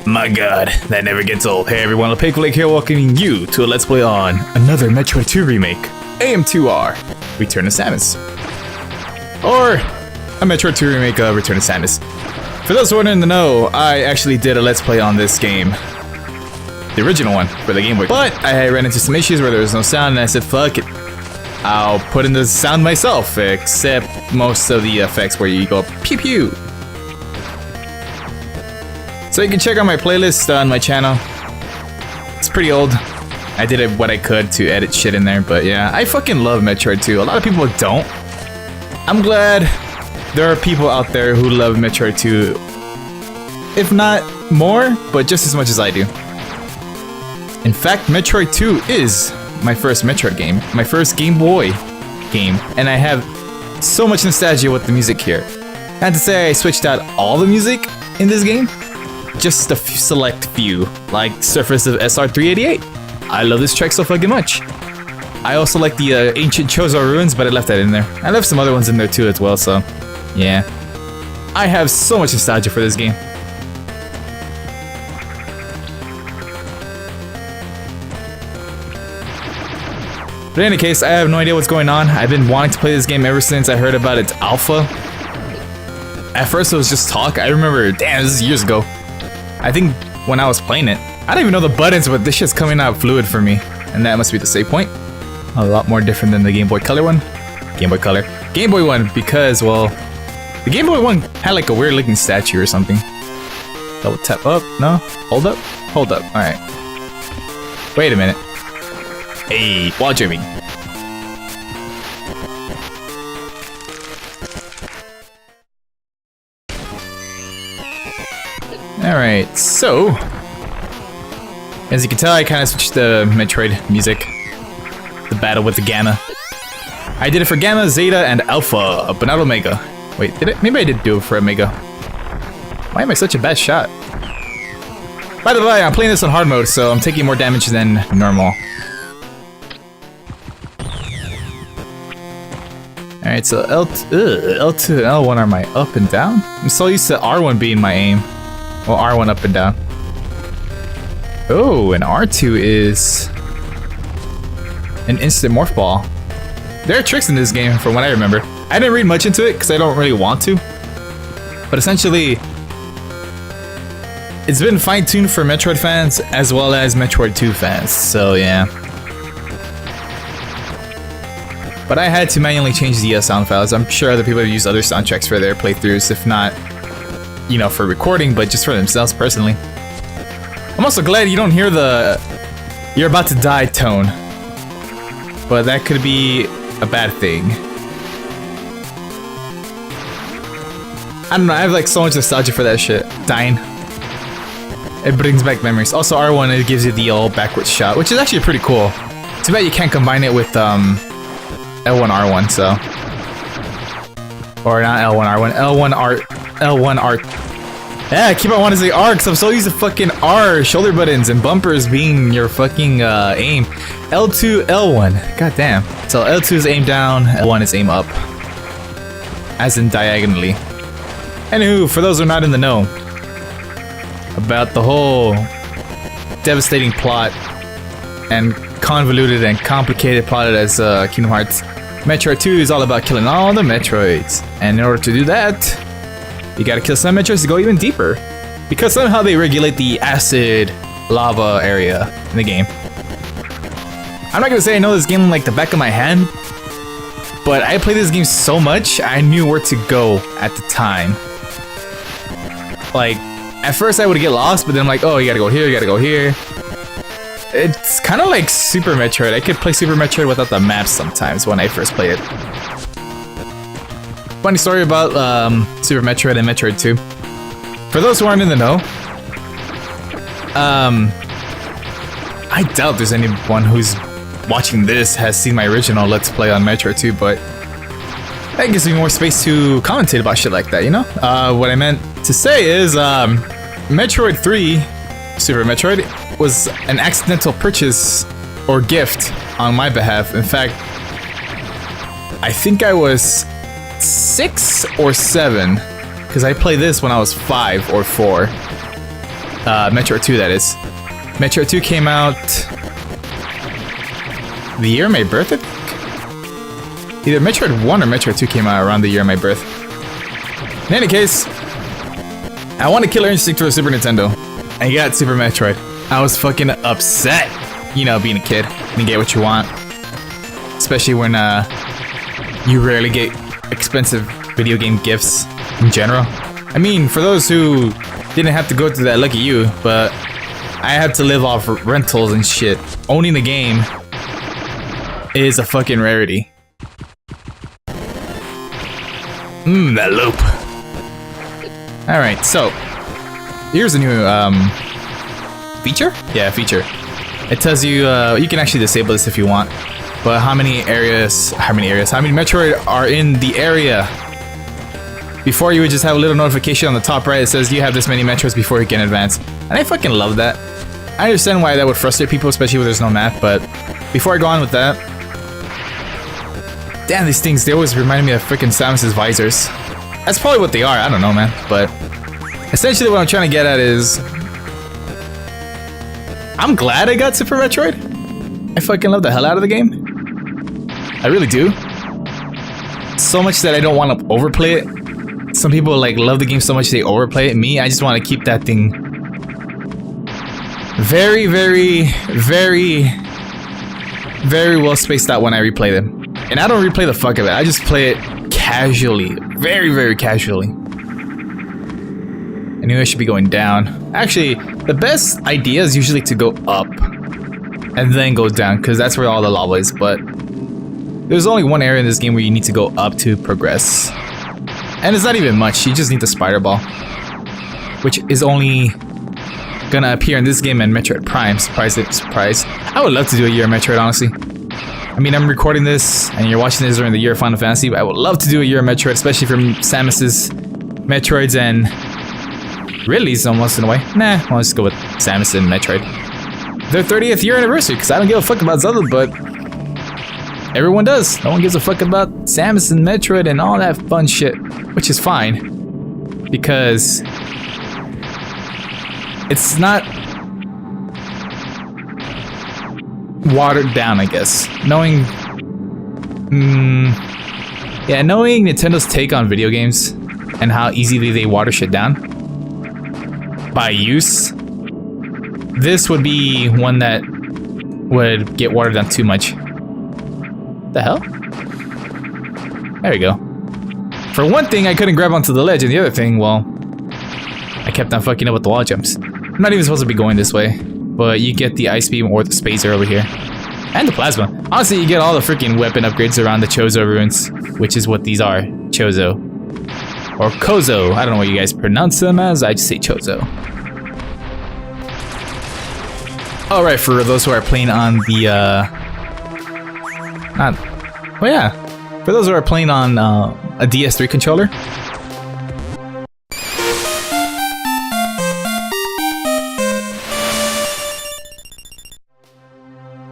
My god, that never gets old. Hey everyone, Opaque Flake here, welcoming you to a Let's Play on another Metroid II remake, AM2R, Return to Samus. Or a Metroid II remake of Return to Samus. For those who aren't in the know, I actually did a Let's Play on this game. The original one for the Game Boy. But I ran into some issues where there was no sound and I said, fuck it. I'll put in the sound myself, except most of the effects where you go pew pew. So you can check out my playlist on my channel. It's pretty old. I did what I could to edit shit in there, but yeah, I fucking love Metroid 2. A lot of people don't. I'm glad there are people out there who love Metroid 2. If not more, but just as much as I do. In fact, Metroid 2 is my first Metroid game. My first Game Boy game. And I have so much nostalgia with the music here. I had to say I switched out all the music in this game. Just a select few, like Surface of SR388. I love this track so fucking much. I also like the Ancient Chozo Ruins, but I left that in there. I left some other ones in there too as well, so yeah. I have so much nostalgia for this game. But in any case, I have no idea what's going on. I've been wanting to play this game ever since I heard about its alpha. At first it was just talk. I remember, damn, this is years ago. I think when I was playing it, I don't even know the buttons, but this shit's coming out fluid for me. And that must be the save point. A lot more different than the Game Boy Color one. Game Boy Color. Game Boy one, because, well, the Game Boy one had like a weird looking statue or something. Double tap up? No? Hold up? Hold up. Alright. Wait a minute. Hey, wall jamming. Alright, so as you can tell, I kind of switched the Metroid music. The battle with the Gamma. I did it for Gamma, Zeta, and Alpha, but not Omega. Wait, did it? Maybe I did do it for Omega. Why am I such a bad shot? By the way, I'm playing this on hard mode, so I'm taking more damage than normal. Alright, so L2 and L1 are my up and down? I'm so used to R1 being my aim. Well, R1 up and down. Oh, and R2 is an instant morph ball. There are tricks in this game from what I remember. I didn't read much into it because I don't really want to. But essentially, it's been fine-tuned for Metroid fans as well as Metroid 2 fans, so yeah. But I had to manually change the sound files. I'm sure other people have used other soundtracks for their playthroughs, if not, you know, for recording, but just for themselves personally. I'm also glad you don't hear the "you're about to die" tone, but that could be a bad thing. I don't know, I have like so much nostalgia for that shit. Dying. It brings back memories. Also R1, it gives you the old backwards shot, which is actually pretty cool. Too bad you can't combine it with L1 R1, so. Or not L1 R1, L1 R. Yeah, I keep on wanting to say R because I'm so used to fucking R shoulder buttons and bumpers being your fucking aim. L2, L1. God damn. So L2 is aim down, L1 is aim up. As in diagonally. Anywho, for those who are not in the know about the whole devastating plot and convoluted and complicated plot as Kingdom Hearts, Metroid 2 is all about killing all the Metroids. And in order to do that, you gotta kill some Metroids to go even deeper. Because somehow they regulate the acid lava area in the game. I'm not gonna say I know this game like the back of my hand, but I played this game so much, I knew where to go at the time. Like, at first I would get lost, but then I'm like, oh, you gotta go here, you gotta go here. It's kind of like Super Metroid. I could play Super Metroid without the maps sometimes when I first played it. Funny story about Super Metroid and Metroid 2. For those who aren't in the know, I doubt there's anyone who's watching this has seen my original Let's Play on Metroid 2, but that gives me more space to commentate about shit like that, you know? What I meant to say is, Metroid 3, Super Metroid, was an accidental purchase or gift on my behalf. In fact, I think I was 6 or 7, because I played this when I was 5 or 4. Metroid 2, that is. Metroid 2 came out the year of my birth, I think? Either Metroid 1 or Metroid 2 came out around the year of my birth. In any case, I want a killer instinct for the Super Nintendo. I got Super Metroid. I was fucking upset. You know, being a kid, you get what you want. Especially when you rarely get expensive video game gifts in general. I mean, for those who didn't have to go through that, lucky you, but I had to live off rentals and shit. Owning the game is a fucking rarity. That loop. Alright, so here's a new feature? Yeah, feature. It tells you you can actually disable this if you want. But how many Metroid are in the area? Before, you would just have a little notification on the top right that says you have this many Metroids before you can advance. And I fucking love that. I understand why that would frustrate people, especially when there's no map, but before I go on with that... Damn, these things, they always remind me of freaking Samus's visors. That's probably what they are, I don't know, man. But essentially what I'm trying to get at is... I'm glad I got Super Metroid. I fucking love the hell out of the game. I really do. So much that I don't want to overplay it. Some people like love the game so much they overplay it. Me, I just want to keep that thing very, very, very, very well spaced out when I replay them. And I don't replay the fuck of it. I just play it casually. Very, very casually. I knew I should be going down. Actually, the best idea is usually to go up and then go down, because that's where all the lava is, but there's only one area in this game where you need to go up to progress. And it's not even much, you just need the spider ball, which is only gonna appear in this game and Metroid Prime. Surprise, surprise. I would love to do a year of Metroid, honestly. I mean, I'm recording this and you're watching this during the year of Final Fantasy, but I would love to do a year of Metroid, especially from Samus's Metroids and Ridley's almost in a way. Nah, I'll just go with Samus and Metroid. Their 30th year anniversary, because I don't give a fuck about Zelda, but everyone does. No one gives a fuck about Samus and Metroid and all that fun shit, which is fine, because it's not watered down, I guess. Knowing Nintendo's take on video games and how easily they water shit down by use, this would be one that would get watered down too much. The hell? There we go. For one thing, I couldn't grab onto the ledge, and the other thing, well, I kept on fucking up with the wall jumps. I'm not even supposed to be going this way, but you get the ice beam or the spacer over here. And the plasma. Honestly, you get all the freaking weapon upgrades around the Chozo ruins, which is what these are. Chozo. Or Kozo. I don't know what you guys pronounce them as, I just say Chozo. Alright, for those who are playing on the, for those who are playing on a DS3 controller.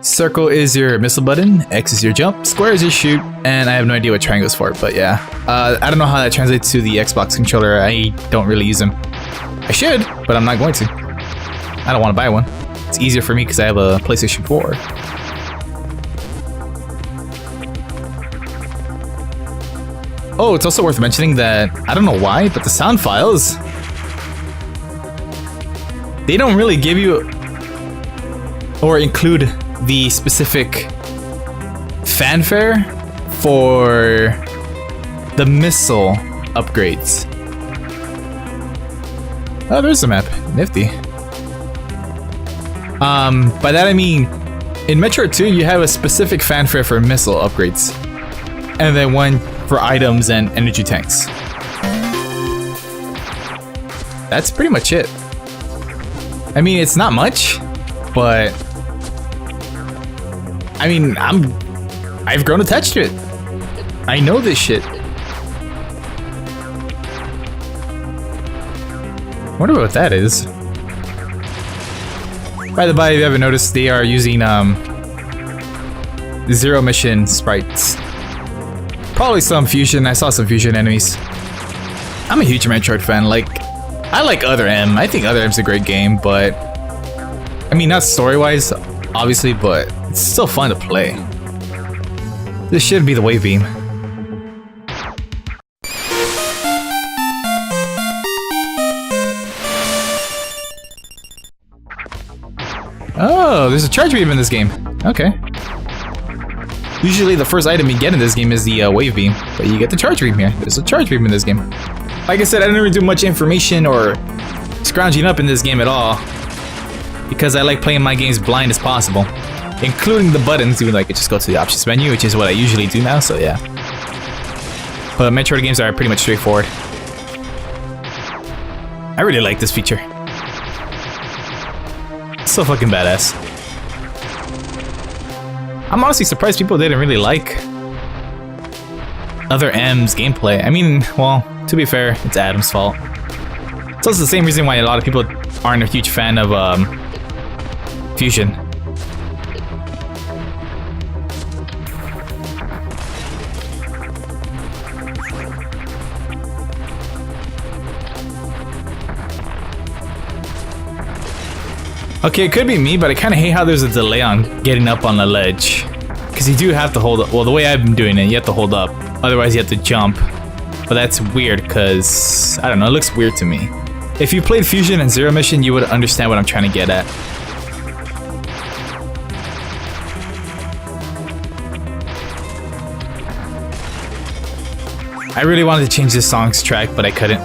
Circle is your missile button, X is your jump, square is your shoot, and I have no idea what triangle is for, but yeah. I don't know how that translates to the Xbox controller. I don't really use them. I should, but I'm not going to. I don't want to buy one. It's easier for me because I have a PlayStation 4. Oh, it's also worth mentioning that, I don't know why, but the sound files, they don't really give you or include the specific fanfare for the missile upgrades. Oh, there's the map. Nifty. By that I mean, in Metroid 2, you have a specific fanfare for missile upgrades, and then one for items and energy tanks. That's pretty much it. I mean, it's not much, but I mean, I've grown attached to it. I know this shit. Wonder what that is. By the by, if you haven't noticed, they are using zero mission sprites. Probably some fusion. I saw some fusion enemies. I'm a huge Metroid fan. Like, I like Other M. I think Other M's a great game, but I mean, not story-wise, obviously, but it's still fun to play. This should be the wave beam. Oh, there's a charge beam in this game. Okay. Usually the first item you get in this game is the wave beam, but you get the charge beam here. There's a charge beam in this game. Like I said, I didn't really do much information or scrounging up in this game at all, because I like playing my games blind as possible, including the buttons, even though I could just go to the options menu, which is what I usually do now, so yeah. But Metroid games are pretty much straightforward. I really like this feature. It's so fucking badass. I'm honestly surprised people didn't really like Other M's gameplay. I mean, well, to be fair, it's Adam's fault. It's also the same reason why a lot of people aren't a huge fan of Fusion. Okay, it could be me, but I kind of hate how there's a delay on getting up on the ledge. Because you do have to hold up. Well, the way I've been doing it, you have to hold up. Otherwise, you have to jump. But that's weird, because, I don't know, it looks weird to me. If you played Fusion and Zero Mission, you would understand what I'm trying to get at. I really wanted to change this song's track, but I couldn't.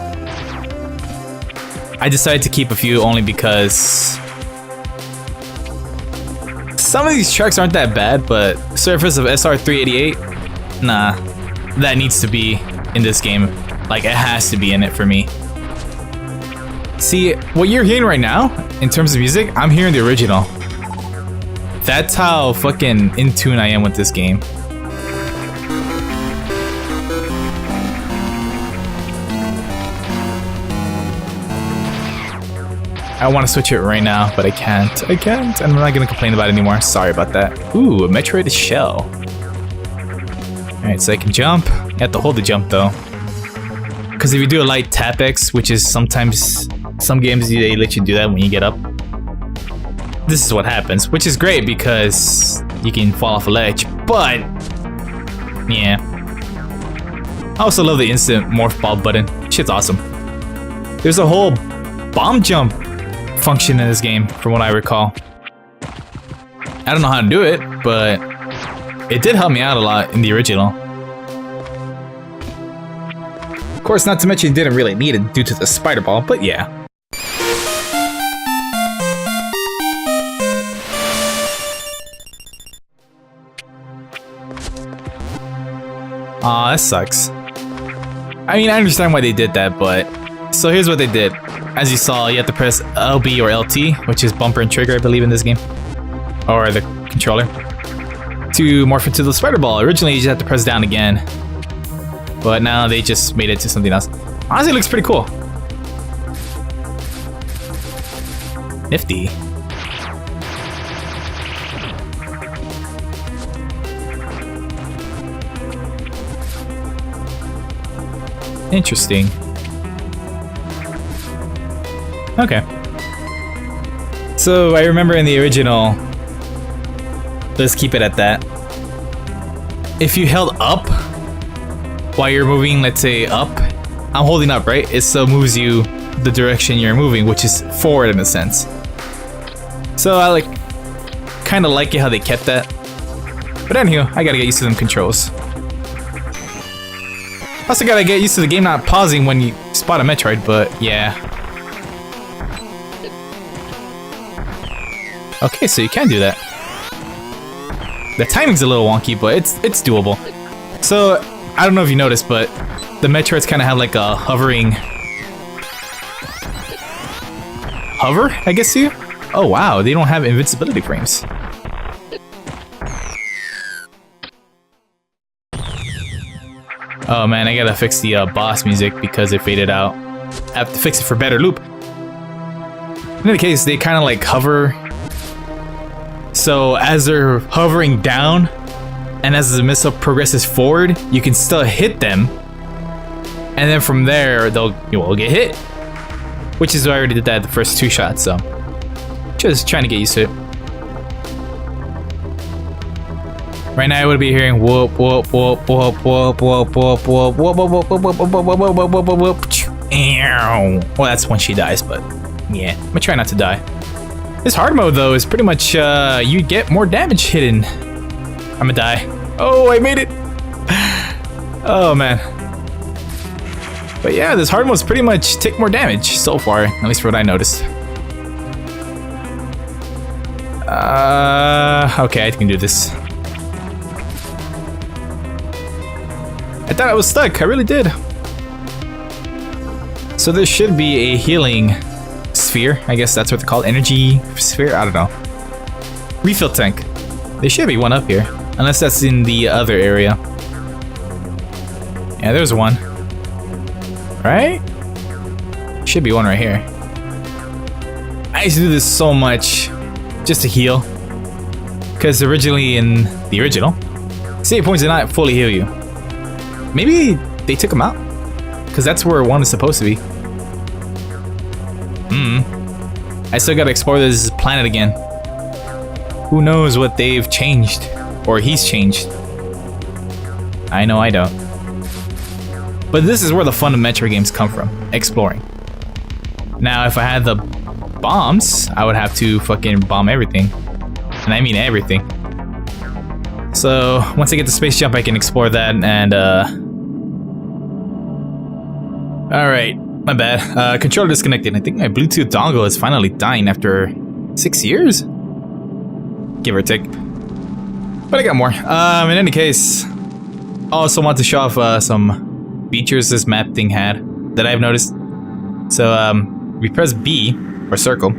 I decided to keep a few only because some of these tracks aren't that bad, but Surface of SR388, nah, that needs to be in this game. Like, it has to be in it for me. See, what you're hearing right now, in terms of music, I'm hearing the original. That's how fucking in tune I am with this game. I want to switch it right now, but I can't. I can't, and I'm not gonna complain about it anymore. Sorry about that. Ooh, a Metroid shell. Alright, so I can jump. You have to hold the jump though. Because if you do a light tap X, which is sometimes, some games they let you do that when you get up. This is what happens, which is great because you can fall off a ledge, but yeah. I also love the instant morph ball button. Shit's awesome. There's a whole bomb jump function in this game, from what I recall. I don't know how to do it, but it did help me out a lot in the original. Of course, not to mention you didn't really need it due to the spider ball, but yeah. Aw, that sucks. I mean, I understand why they did that, but... So here's what they did. As you saw, you have to press LB or LT, which is bumper and trigger, I believe, in this game. Or the controller. To morph into the spider ball. Originally, you just had to press down again. But now they just made it to something else. Honestly, it looks pretty cool. Nifty. Interesting. Okay. So I remember in the original, let's keep it at that. If you held up while you're moving, let's say up, I'm holding up, right? It still moves you the direction you're moving, which is forward in a sense. So I kind of like it how they kept that. But anywho, I gotta get used to them controls. Also gotta get used to the game not pausing when you spot a Metroid, but yeah. Okay, so you can do that. The timing's a little wonky, but it's doable. So, I don't know if you noticed, but the Metroids kind of have like a hovering... Hover, I guess you? Oh wow, they don't have invincibility frames. Oh man, I gotta fix the boss music because it faded out. I have to fix it for better loop. In any case, they kind of like hover. So as they're hovering down, and as the missile progresses forward, you can still hit them. And then from there, you will get hit. which is why I already did that the first 2 shots, so just trying to get used to it. Right now I would be hearing whoop whoop whoop whoop whoop whoop whoop whoop whoop whoop whoop whoop whoop whoop whoop whoop. Well, that's when she dies, but yeah, I'm gonna try not to die. This hard mode though is pretty much you get more damage hidden. I'm gonna die. Oh, I made it. Oh man. But yeah, this hard mode's pretty much take more damage so far, at least for what I noticed. Okay, I can do this. I thought I was stuck, I really did. So there should be a healing sphere, I guess that's what they're called, energy sphere, I don't know. Refill tank. There should be one up here, unless that's in the other area. Yeah, there's one. Right? Should be one right here. I used to do this so much just to heal. Because originally in the original, save points did not fully heal you. Maybe they took them out? Because that's where one is supposed to be. I still gotta explore this planet again. Who knows what they've changed? Or he's changed. I know I don't. But this is where the fun of Metroid games come from. Exploring. Now if I had the bombs, I would have to fucking bomb everything. And I mean everything. So once I get the space jump I can explore that and Alright, my bad. Controller disconnected. I think my Bluetooth dongle is finally dying after 6 years? Give or take. But I got more. In any case, I also want to show off some features this map thing had that I've noticed. So, we press B, or circle,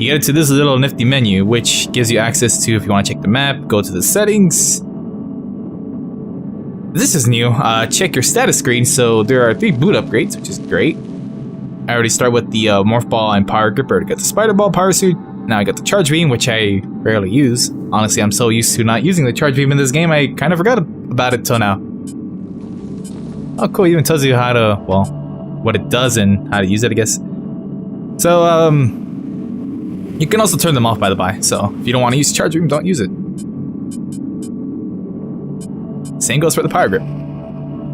you get to this little nifty menu, which gives you access to, if you want to check the map, go to the settings. This is new, check your status screen, so there are 3 boot upgrades, which is great. I already start with the Morph Ball and Power Gripper to get the Spider Ball Power Suit. Now I got the Charge Beam, which I rarely use. Honestly, I'm so used to not using the Charge Beam in this game, I kind of forgot about it till now. Oh cool, it even tells you how to, well, what it does and how to use it, I guess. So, you can also turn them off by the by, so if you don't want to use Charge Beam, don't use it. Same goes for the Power Grip.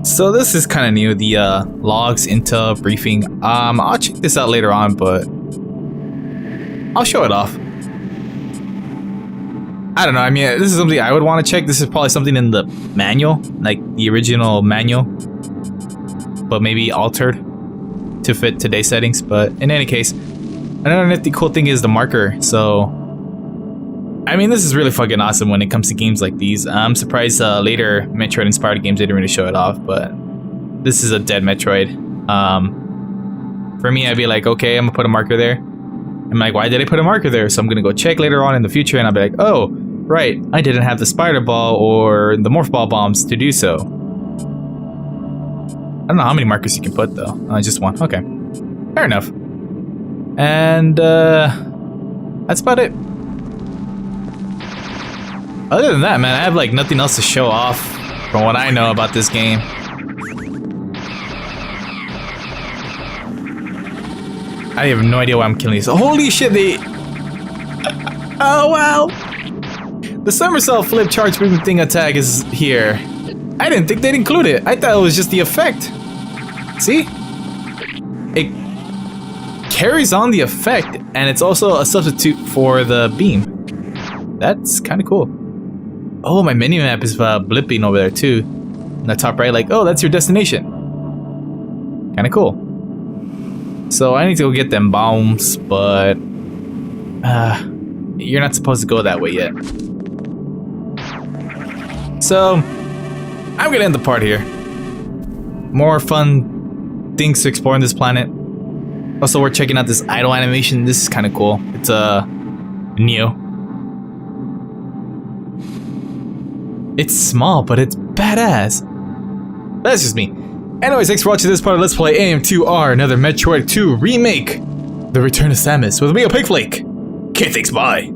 So this is kind of new, the logs, intel, briefing. I'll check this out later on, but I'll show it off. I don't know, I mean, this is something I would want to check. This is probably something in the manual, like the original manual, but maybe altered to fit today's settings. But in any case, another nifty cool thing is the marker. So I mean, this is really fucking awesome when it comes to games like these. I'm surprised later Metroid inspired games didn't really show it off, but this is a dead Metroid. For me, I'd be like, okay, I'm gonna put a marker there. I'm like, why did I put a marker there? So I'm gonna go check later on in the future and I'll be like, oh, right, I didn't have the Spider Ball or the Morph Ball bombs to do so. I don't know how many markers you can put though. Just one, okay. Fair enough. And that's about it. Other than that, man, I have like nothing else to show off from what I know about this game. I have no idea why I'm killing these. Holy shit, they... Oh, wow. The somersault flip charge movement thing attack is here. I didn't think they'd include it. I thought it was just the effect. See? It carries on the effect, and it's also a substitute for the beam. That's kind of cool. Oh, my mini-map is blipping over there too. In the top right, like, oh, that's your destination. Kind of cool. So I need to go get them bombs, but you're not supposed to go that way yet. So I'm gonna end the part here. More fun things to explore on this planet. Also, we're checking out this idle animation. This is kind of cool. It's new. It's small, but it's badass. That's just me. Anyways, thanks for watching this part of Let's Play AM2R, another Metroid II remake. The Return of Samus with me, Opaque Flake. Okay, thanks, bye.